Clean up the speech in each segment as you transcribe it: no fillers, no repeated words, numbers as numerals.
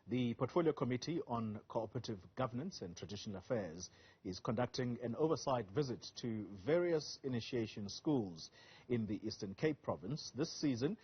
The Portfolio Committee on Cooperative Governance and Traditional Affairs is conducting an oversight visit to various initiation schools in the Eastern Cape province. This season,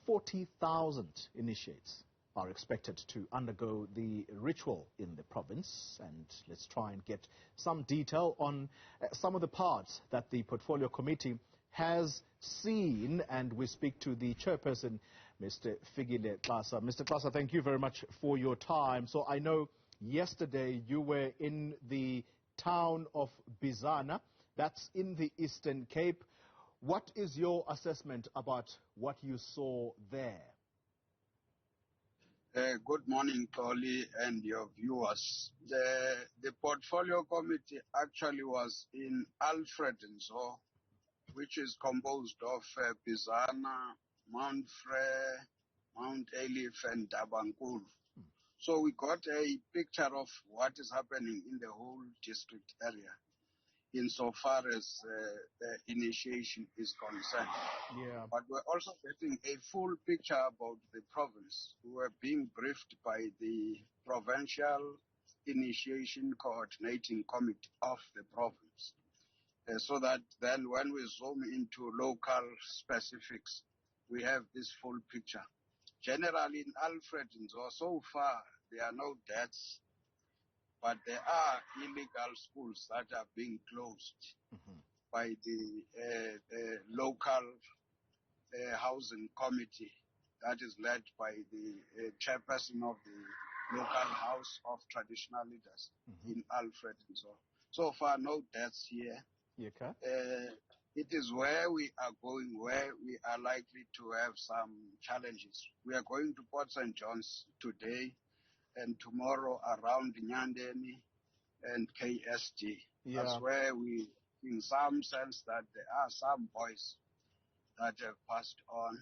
40,000 initiates are expected to undergo the ritual in the province. And let's try and get some detail on some of the parts that the Portfolio Committee has seen, and we speak to the chairperson, Mr. Fikile Xasa. Mr. Xasa, thank you very much for your time. So I know yesterday you were in the town of Bizana, that's in the Eastern Cape. What is your assessment about what you saw there? Good morning, Tolly, and your viewers. The Portfolio Committee actually was in Alfredenzo, which is composed of Bizana, Mount Frere, Mount Elif, and Dabankulu. So we got a picture of what is happening in the whole district area, insofar as the initiation is concerned. Yeah. But we're also getting a full picture about the province. We were being briefed by the Provincial Initiation Coordinating Committee of the province. So that then when we zoom into local specifics, we have this full picture. Generally in Alfredenzo, so far there are no deaths, but there are illegal schools that are being closed by the local housing committee that is led by the chairperson of the local house of traditional leaders in Alfredenzo. So far no deaths here. Okay. It is where we are going, where we are likely to have some challenges. We are going to Port St. John's today and tomorrow around Nyandeni and KSD. Yeah. That's where we, in some sense, that there are some boys that have passed on.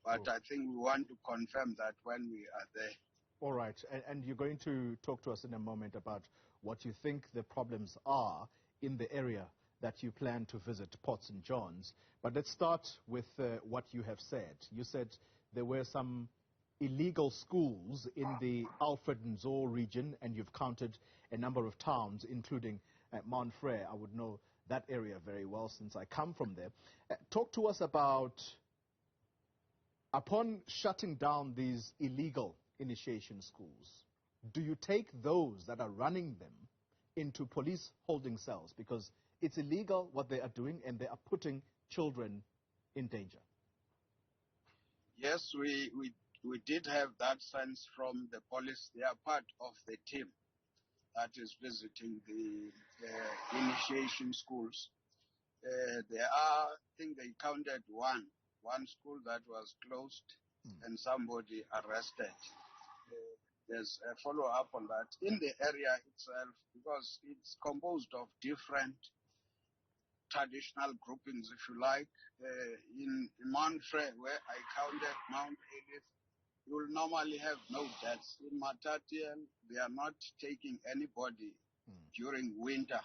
But I think we want to confirm that when we are there. All right. And you're going to talk to us in a moment about what you think the problems are in the area that you plan to visit, Port St. John's. But let's start with what you have said. You said there were some illegal schools in the Alfredenzo region, and you've counted a number of towns, including Mount Frere. I would know that area very well since I come from there. Talk to us about, upon shutting down these illegal initiation schools, do you take those that are running them into police holding cells? Because it's illegal what they are doing, and they are putting children in danger. Yes, we did have that sense from the police. They are part of the team that is visiting the initiation schools. There are, I think they counted one school that was closed and somebody arrested. There's a follow-up on that in the area itself, because it's composed of different traditional groupings, if you like. In Mount Frere, where I counted Mount Elif, you will normally have no deaths. In Matatian, they are not taking anybody during winter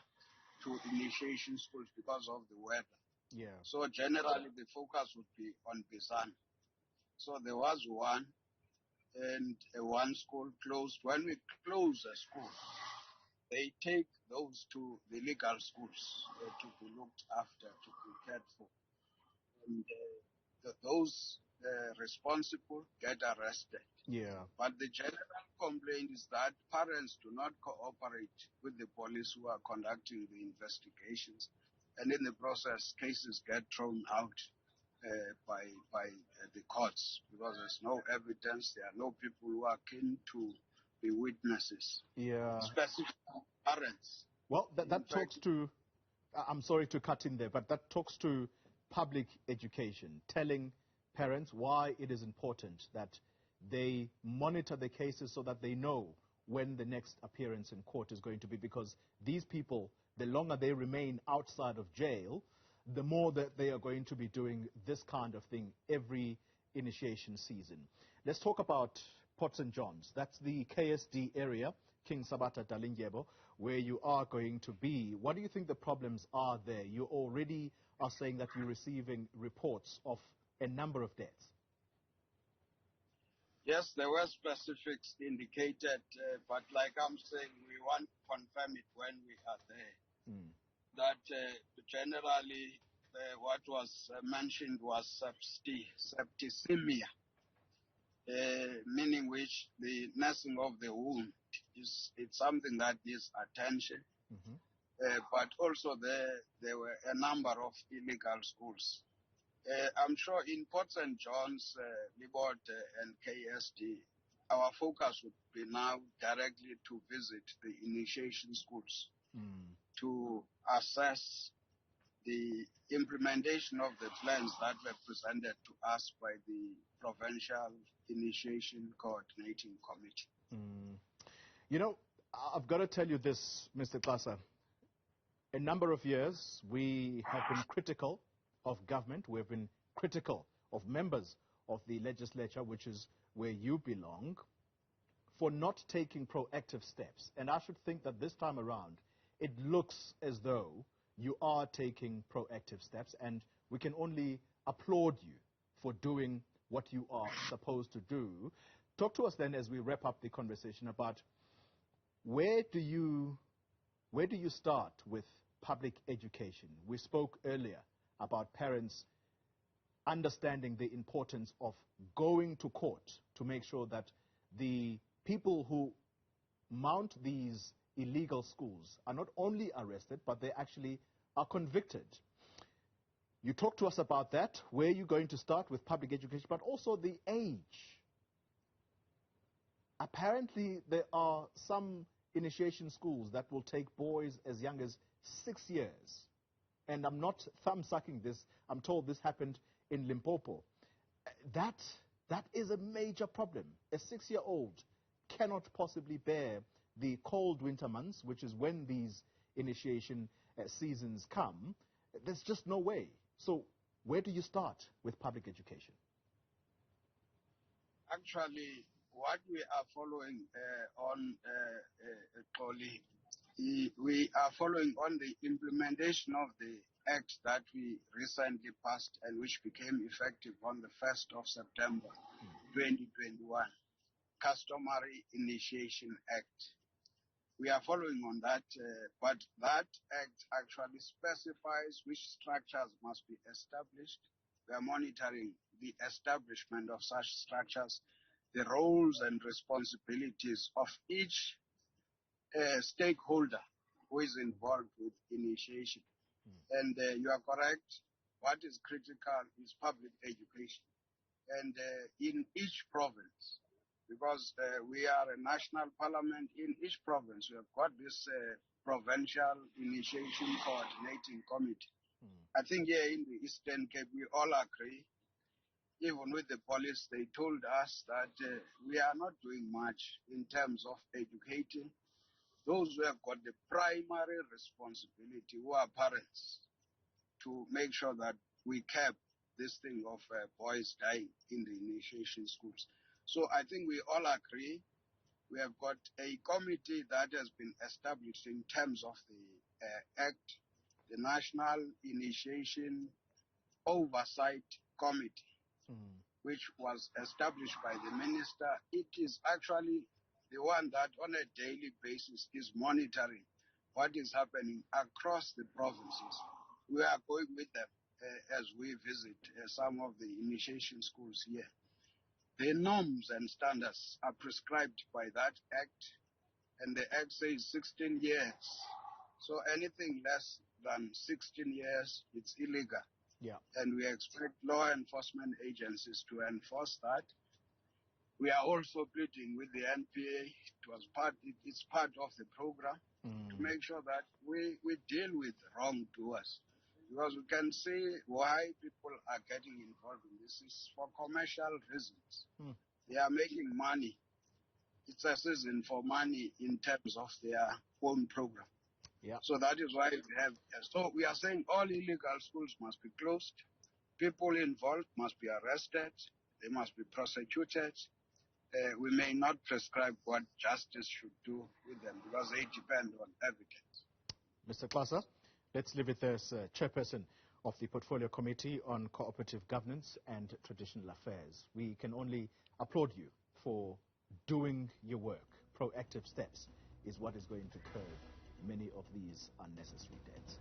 to initiation schools because of the weather. Yeah. So generally the focus would be on Bizana. So there was one, and one school closed. When we close a school, they take those to the legal schools to be looked after, to be cared for. And those responsible get arrested. Yeah. But the general complaint is that parents do not cooperate with the police who are conducting the investigations. And in the process, cases get thrown out by the courts because there's no evidence. There are no people who are keen to be witnesses. Yeah. Specific parents. Well, that talks to, I'm sorry to cut in there, but that talks to public education, telling parents why it is important that they monitor the cases so that they know when the next appearance in court is going to be, because these people, the longer they remain outside of jail, the more that they are going to be doing this kind of thing every initiation season. Let's talk about Port St. John's. That's the KSD area, King Sabata Dalindyebo, where you are going to be. What do you think the problems are there? You already are saying that you're receiving reports of a number of deaths. Yes, there were specifics indicated, but like I'm saying, we want to confirm it when we are there. That generally what was mentioned was septicemia, meaning which the nursing of the wound it's something that needs attention. But also there were a number of illegal schools. I'm sure in Port St. John's, Libot and KSD, our focus would be now directly to visit the initiation schools to assess the implementation of the plans that were presented to us by the Provincial Initiation Coordinating Committee. You know, I've got to tell you this, Mr. Xasa. A number of years, we have been critical of government. We've been critical of members of the legislature, which is where you belong, for not taking proactive steps. And I should think that this time around, it looks as though you are taking proactive steps, and we can only applaud you for doing what you are supposed to do. Talk to us then as we wrap up the conversation about where do you start with public education? We spoke earlier about parents understanding the importance of going to court to make sure that the people who mount these illegal schools are not only arrested, but they actually are convicted. You talk to us about that, where you're going to start with public education, but also the age. Apparently, there are some initiation schools that will take boys as young as 6 years. And I'm not thumb-sucking this. I'm told this happened in Limpopo. That is a major problem. A 6-year-old cannot possibly bear the cold winter months, which is when these initiation seasons come. There's just no way. So where do you start with public education? Actually, what we are following on Xoli, we are following on the implementation of the act that we recently passed and which became effective on the 1st of September 2021, Customary Initiation Act. We are following on that, but that act actually specifies which structures must be established. We are monitoring the establishment of such structures, the roles and responsibilities of each stakeholder who is involved with initiation. And you are correct. What is critical is public education. And in each province, because we are a national parliament, in each province we have got this provincial initiation coordinating committee. I think here in the Eastern Cape, we all agree, even with the police, they told us that we are not doing much in terms of educating those who have got the primary responsibility, who are parents, to make sure that we cap this thing of boys dying in the initiation schools. So I think we all agree. We have got a committee that has been established in terms of the Act, the National Initiation Oversight Committee, which was established by the minister. It is actually the one that on a daily basis is monitoring what is happening across the provinces. We are going with them as we visit some of the initiation schools here. The norms and standards are prescribed by that act, and the act says 16 years. So anything less than 16 years, it's illegal. Yeah. And we expect law enforcement agencies to enforce that. We are also pleading with the NPA. It's part of the program to make sure that we deal with wrongdoers. Because we can see why people are getting involved in this. It's for commercial reasons. They are making money. It's a season for money in terms of their own program. Yeah. So that is why we have. So we are saying all illegal schools must be closed. People involved must be arrested. They must be prosecuted. We may not prescribe what justice should do with them because they depend on evidence. Mr. Xasa, let's leave it there as chairperson of the Portfolio Committee on Cooperative Governance and Traditional Affairs. We can only applaud you for doing your work, proactive steps, is what is going to curb many of these unnecessary deaths.